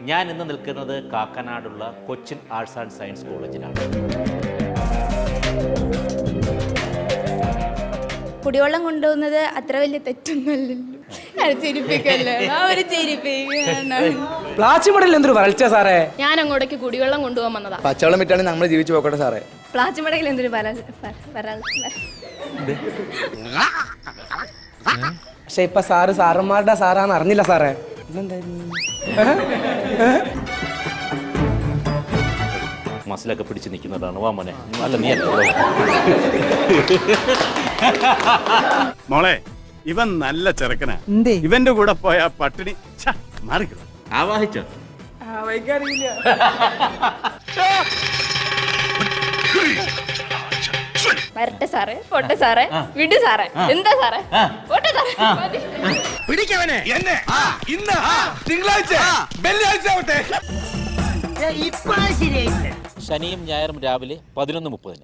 ഞാൻ ഇന്ന് നിൽക്കുന്നത് കാക്കനാടുള്ള കൊച്ചിൻ ആർട്സ് ആൻഡ് സയൻസ് കോളേജിലാണ്. കുടിവെള്ളം കൊണ്ടുപോകുന്നത് അത്ര വലിയ തെറ്റൊന്നുമല്ലല്ലോ. പ്ലാച്ചിമടയിൽ എന്തൊരു വരൾച്ച സാറേ. ഞാൻ അങ്ങോട്ടേക്ക് കുടിവെള്ളം കൊണ്ടുപോകാൻ വന്നതാ. പച്ചവെള്ളം വിറ്റാണ് നമ്മൾ ജീവിച്ചു പോക്കട്ടെ സാറേ. പ്ലാച്ചിമടയിൽ എന്തൊരു പക്ഷെ ഇപ്പൊ സാറന്മാരുടെ സാറാന്ന് അറിഞ്ഞില്ല സാറേ. മസിലൊക്കെ പിടിച്ച് നിൽക്കുന്നതാണ്. വാ മോനെ, അല്ല നീ അല്ല മോളെ, ഇവൻ നല്ല ചെറുക്കനാ. ഇവന്റെ കൂടെ പോയ പട്ടിണി മാറിക്കോ. ആവാഹിച്ചോ? വരട്ടെ സാറേ, പോട്ടെ സാറേ, വിട് സാറേ, എന്താ സാറേ, പോട്ടെ സാറേ. പിടിക്കവനെ എന്നെ ഇന്ന് തിങ്കളാഴ്ച വെള്ളിയാഴ്ച ആവട്ടെ. ശനിയും ഞായറും രാവിലെ 11:30.